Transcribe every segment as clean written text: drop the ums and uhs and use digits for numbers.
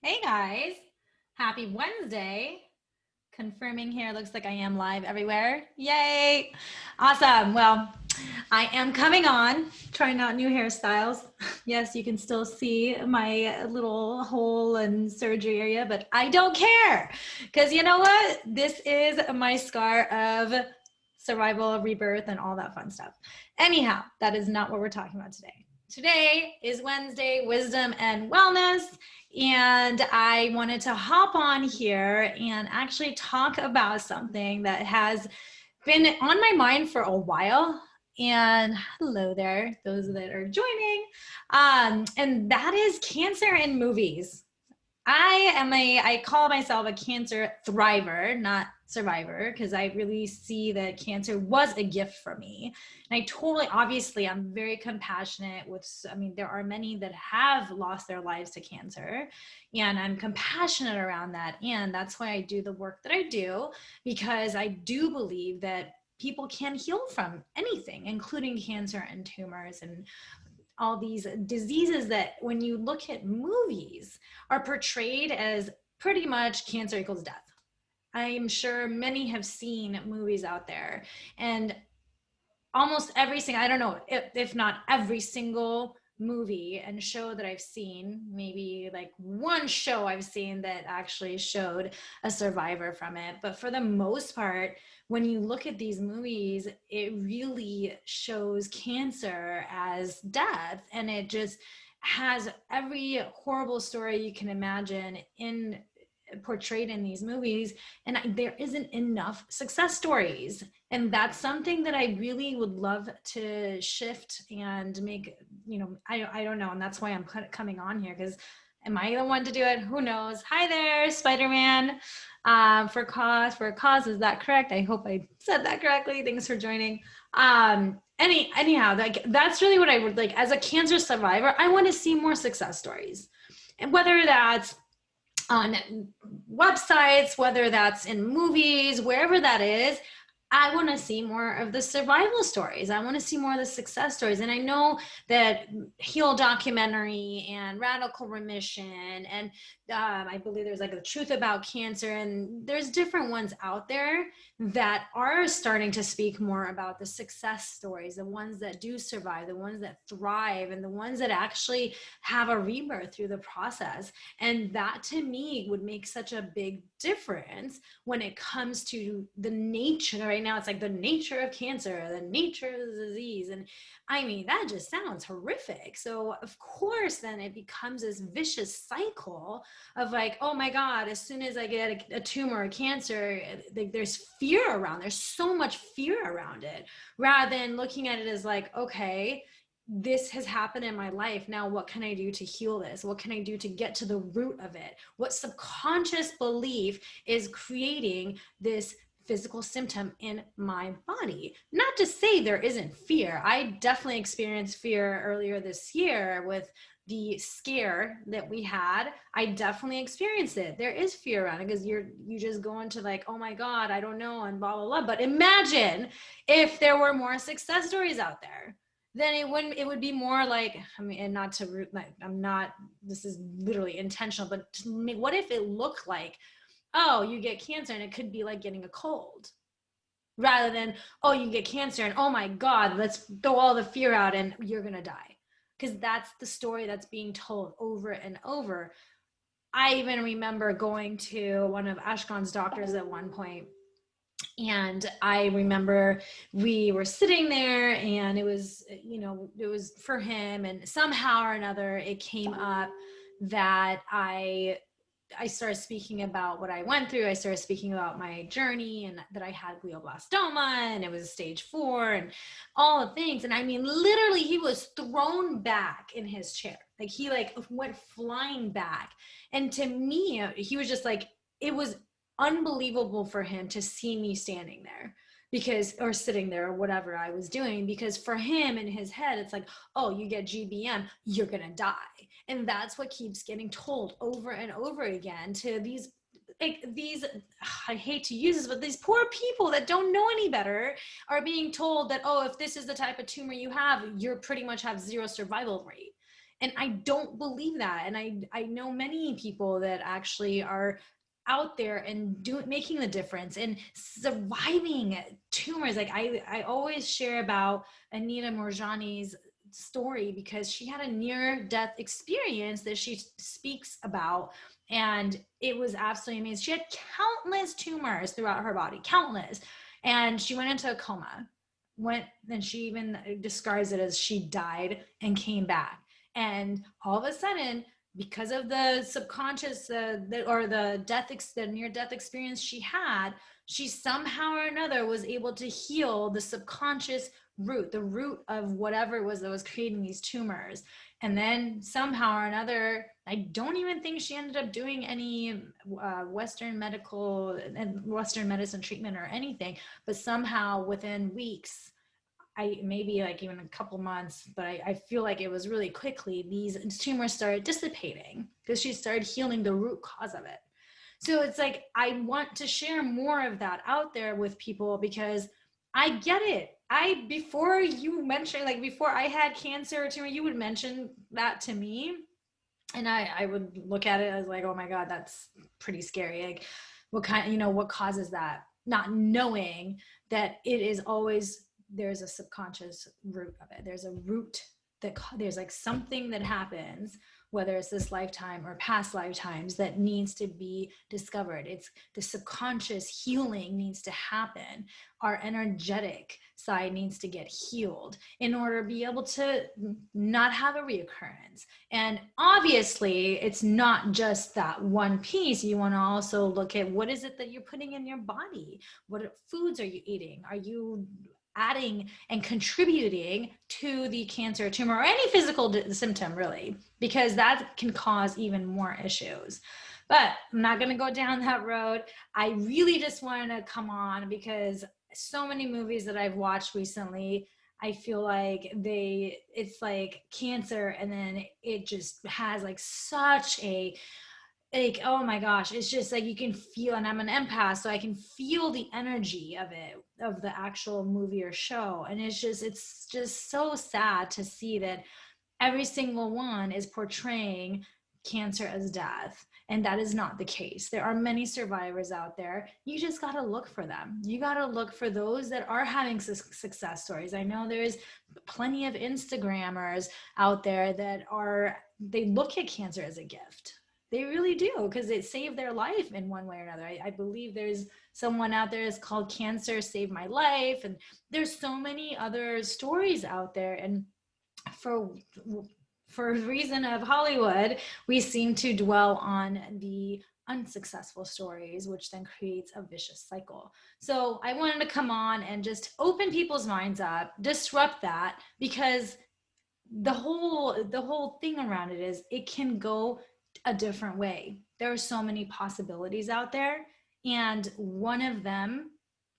Hey guys, happy Wednesday. Confirming here, looks like I am live everywhere. Yay! Awesome. Well, I am coming on, trying out new hairstyles. Yes, you can still see my little hole and surgery area, but I don't care because you know what? This is my scar of survival, rebirth, and all that fun stuff. Anyhow, that is not what we're talking about today. Today is Wednesday, Wisdom and Wellness, and I wanted to hop on here and actually talk about something that has been on my mind for a while. And hello there, those that are joining. And that is cancer in movies. I call myself a cancer thriver, not survivor, because I really see that cancer was a gift for me. And I totally, obviously, I'm very compassionate with, there are many that have lost their lives to cancer, and I'm compassionate around that. And that's why I do the work that I do, because I do believe that people can heal from anything, including cancer and tumors and all these diseases that when you look at movies are portrayed as pretty much cancer equals death. I'm sure many have seen movies out there, and almost every single, I don't know, if not every single movie and show that I've seen, maybe like one show I've seen that actually showed a survivor from it. But for the most part, when you look at these movies, it really shows cancer as death. And it just has every horrible story you can imagine in portrayed in these movies, and there isn't enough success stories. And that's something that I really would love to shift and make, I don't know. And that's why I'm coming on here, because am I the one to do it? Who knows? Hi there, Spider-Man. For a cause, is that correct? I hope I said that correctly. Thanks for joining. Anyhow, like that's really what I would like as a cancer survivor. I want to see more success stories, and whether that's on websites, whether that's in movies, wherever that is, I want to see more of the survival stories. I want to see more of the success stories. And I know that Heal documentary and Radical Remission, and I believe there's like the Truth About Cancer, and there's different ones out there that are starting to speak more about the success stories, the ones that do survive, the ones that thrive, and the ones that actually have a rebirth through the process. And that to me would make such a big difference when it comes to the nature. Right now it's like the nature of cancer, the nature of the disease, and I mean that just sounds horrific. So of course then it becomes this vicious cycle of like, oh my god, as soon as I get a tumor or cancer, there's fear around, there's so much fear around it, rather than looking at it as like, okay, this has happened in my life. Now, what can I do to heal this? What can I do to get to the root of it? What subconscious belief is creating this physical symptom in my body? Not to say there isn't fear. I definitely experienced fear earlier this year with the scare that we had. I definitely experienced it. There is fear around it because you just go into like, oh my God, I don't know, and blah, blah, blah. But imagine if there were more success stories out there, then it would be more like, I mean, and not to root, I'm not, this is literally intentional, but what if it looked like, oh, you get cancer and it could be like getting a cold, rather than, oh, you get cancer and oh my God, let's throw all the fear out and you're going to die. Because that's the story that's being told over and over. I even remember going to one of Ashkan's doctors at one point, and I remember we were sitting there and it was for him, and somehow or another it came up that I started speaking about what I went through. I started speaking about my journey and that I had glioblastoma and it was stage 4 and all the things. And I mean, literally he was thrown back in his chair. Like he went flying back. And to me, he was just like, it was unbelievable for him to see me standing there or sitting there or whatever I was doing, because for him in his head, it's like, oh, you get GBM, you're going to die. And that's what keeps getting told over and over again to these, I hate to use this, but these poor people that don't know any better are being told that, oh, if this is the type of tumor you have, you're pretty much have 0 survival rate. And I don't believe that. And I know many people that actually are out there and making the difference and surviving tumors. Like I always share about Anita Morjani's story, because she had a near-death experience that she speaks about, and it was absolutely amazing. She had countless tumors throughout her body, countless, and she went into a coma. And she even describes it as she died and came back. And all of a sudden, because of the subconscious or the near-death experience she had, she somehow or another was able to heal the subconscious root, the root of whatever it was that was creating these tumors. And then somehow or another, I don't even think she ended up doing any Western medicine treatment or anything, but somehow within weeks, maybe like even a couple months, but I feel like it was really quickly, these tumors started dissipating because she started healing the root cause of it. So it's like, I want to share more of that out there with people, because I get it. Before you mentioned, like before I had cancer or tumor, you would mention that to me, and I would look at it as like, oh my God, that's pretty scary. Like, what causes that? Not knowing that it is always, there's a subconscious root of it. There's a root there's like something that happens, whether it's this lifetime or past lifetimes, that needs to be discovered. It's the subconscious healing needs to happen. Our energetic side needs to get healed in order to be able to not have a reoccurrence. And obviously, it's not just that one piece. You want to also look at, what is it that you're putting in your body? What foods are you eating? Are you adding and contributing to the cancer, tumor, or any physical symptom, really, because that can cause even more issues. But I'm not going to go down that road. I really just wanted to come on because so many movies that I've watched recently, I feel like it's like cancer, and then it just has like such a, like, oh my gosh, it's just like you can feel, and I'm an empath, so I can feel the energy of it, of the actual movie or show. And it's just so sad to see that every single one is portraying cancer as death, and that is not the case. There are many survivors out there. You just got to look for them. You got to look for those that are having success stories. I know there's plenty of Instagrammers out there that they look at cancer as a gift. They really do, because it saved their life in one way or another. I believe there's someone out there that's called Cancer Saved My Life. And there's so many other stories out there. And for a reason of Hollywood, we seem to dwell on the unsuccessful stories, which then creates a vicious cycle. So I wanted to come on and just open people's minds up, disrupt that, because the whole thing around it is it can go a different way. There are so many possibilities out there, and one of them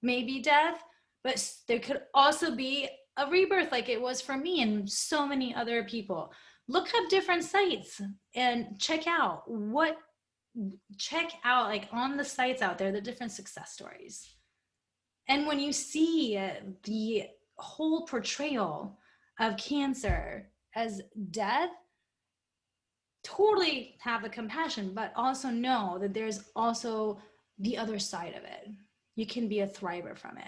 may be death, but there could also be a rebirth, like it was for me and so many other people. Look up different sites and check out like on the sites out there, the different success stories. And when you see the whole portrayal of cancer as death, totally have the compassion, but also know that there's also the other side of it. You can be a thriver from it.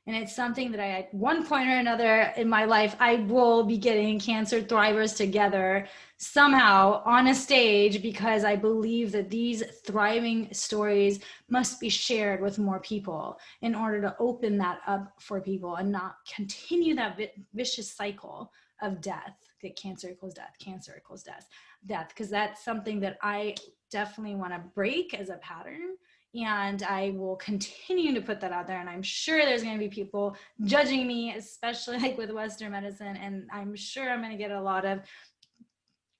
And it's something that at one point or another in my life, I will be getting cancer thrivers together somehow on a stage, because I believe that these thriving stories must be shared with more people in order to open that up for people and not continue that vicious cycle of death, that cancer equals death, cancer equals death, because that's something that I definitely want to break as a pattern. And I will continue to put that out there. And I'm sure there's going to be people judging me, especially like with Western medicine. And I'm sure I'm going to get a lot of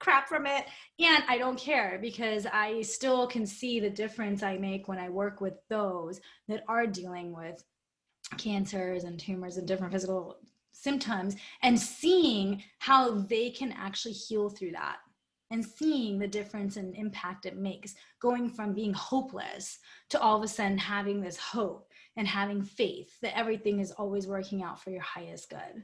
crap from it. And I don't care, because I still can see the difference I make when I work with those that are dealing with cancers and tumors and different physical symptoms, and seeing how they can actually heal through that, and seeing the difference and impact it makes, going from being hopeless to all of a sudden having this hope and having faith that everything is always working out for your highest good.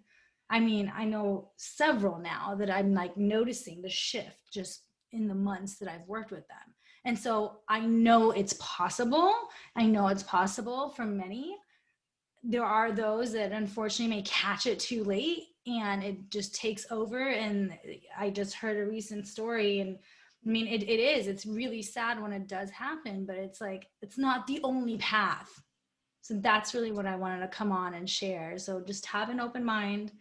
I mean, I know several now that I'm like noticing the shift just in the months that I've worked with them. And so I know it's possible. I know it's possible for many. There are those that unfortunately may catch it too late and it just takes over. And I just heard a recent story, and I mean, it's really sad when it does happen, but it's like, it's not the only path. So that's really what I wanted to come on and share. So just have an open mind.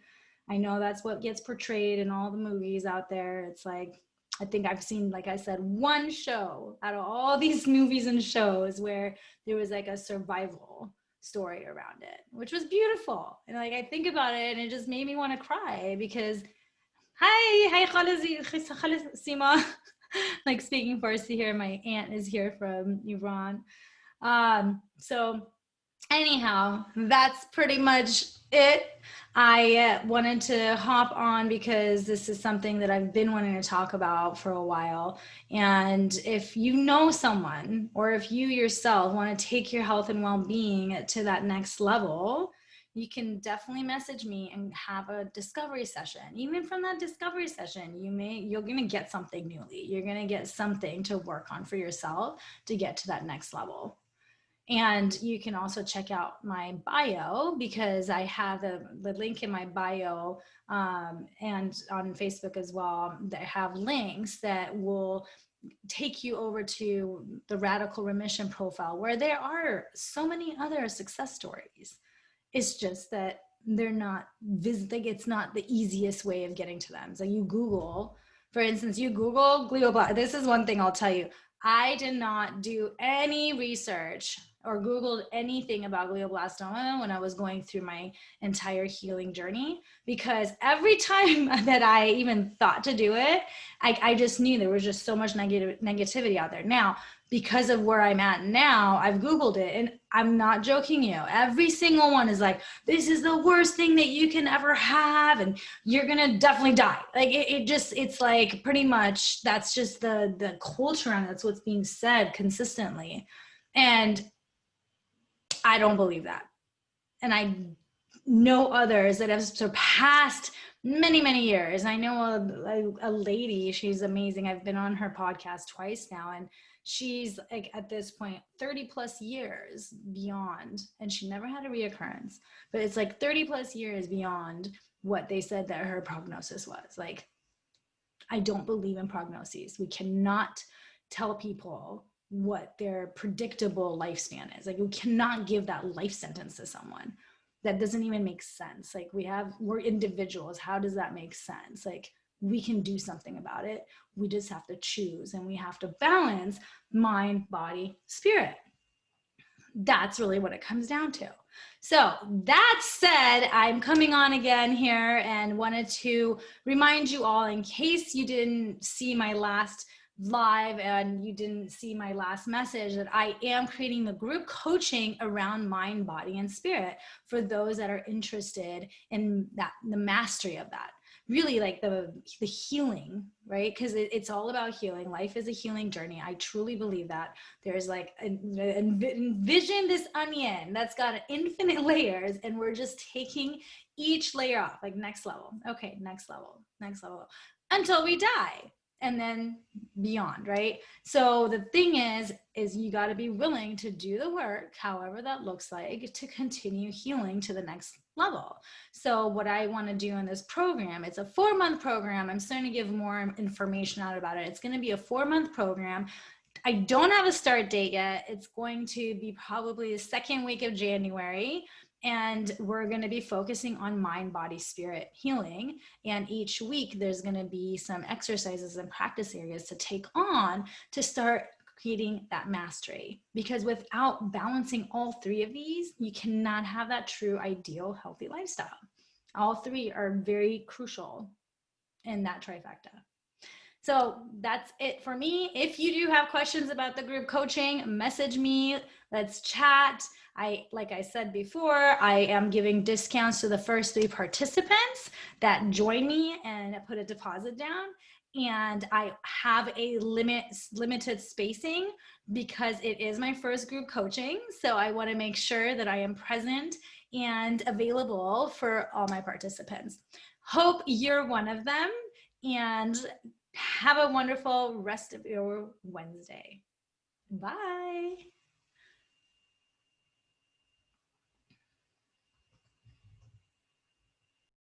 I know that's what gets portrayed in all the movies out there. It's like, I think I've seen, like I said, one show out of all these movies and shows where there was like a survival story around it, which was beautiful. And like, I think about it and it just made me want to cry because, hi, Sima. Like speaking Farsi here. My aunt is here from Iran. So anyhow, that's pretty much it. I wanted to hop on because this is something that I've been wanting to talk about for a while. And if you know someone, or if you yourself want to take your health and well-being to that next level, you can definitely message me and have a discovery session. Even from that discovery session, you're going to get something newly. You're going to get something to work on for yourself to get to that next level. And you can also check out my bio because I have the link in my bio and on Facebook as well, that have links that will take you over to the Radical Remission profile, where there are so many other success stories. It's just that they're not like, it's not the easiest way of getting to them. So you Google, for instance, you Google glioblastoma. This is one thing I'll tell you. I did not do any research or Googled anything about glioblastoma when I was going through my entire healing journey, because every time that I even thought to do it, I just knew there was just so much negativity out there. Now, because of where I'm at now, I've Googled it, and I'm not joking you. Every single one is like, this is the worst thing that you can ever have, and you're gonna definitely die. Like it's like pretty much that's just the culture, and that's what's being said consistently. And I don't believe that. And I know others that have surpassed many, many years. I know a lady, she's amazing. I've been on her podcast twice now, and she's like at this point 30 plus years beyond, and she never had a reoccurrence, but it's like 30 plus years beyond what they said that her prognosis was. Like, I don't believe in prognoses. We cannot tell people what their predictable lifespan is. Like, we cannot give that life sentence to someone. That doesn't even make sense. Like, we're individuals. How does that make sense? Like, we can do something about it. We just have to choose, and we have to balance mind, body, spirit. That's really what it comes down to. So that said, I'm coming on again here and wanted to remind you all, in case you didn't see my last live and you didn't see my last message, that I am creating the group coaching around mind, body, and spirit for those that are interested in that, the mastery of that. Really, like the healing, right? Because it's all about healing. Life is a healing journey. I truly believe that. There's like, envision this onion that's got infinite layers, and we're just taking each layer off, like next level. Okay, next level, until we die. And then beyond, right? So the thing is you got to be willing to do the work, however that looks like, to continue healing to the next level. So what I want to do in this program, it's a 4-month program. I'm starting to give more information out about it. It's going to be a 4-month program. I don't have a start date yet. It's going to be probably the second week of January. And we're going to be focusing on mind, body, spirit healing. And each week there's going to be some exercises and practice areas to take on to start creating that mastery. Because without balancing all 3 of these, you cannot have that true, ideal, healthy lifestyle. All 3 are very crucial in that trifecta. So that's it for me. If you do have questions about the group coaching, message me, let's chat. Like I said before, I am giving discounts to the first 3 participants that join me and put a deposit down. and I have a limited spacing because it is my first group coaching. So I want to make sure that I am present and available for all my participants. Hope you're one of them, and have a wonderful rest of your Wednesday. Bye.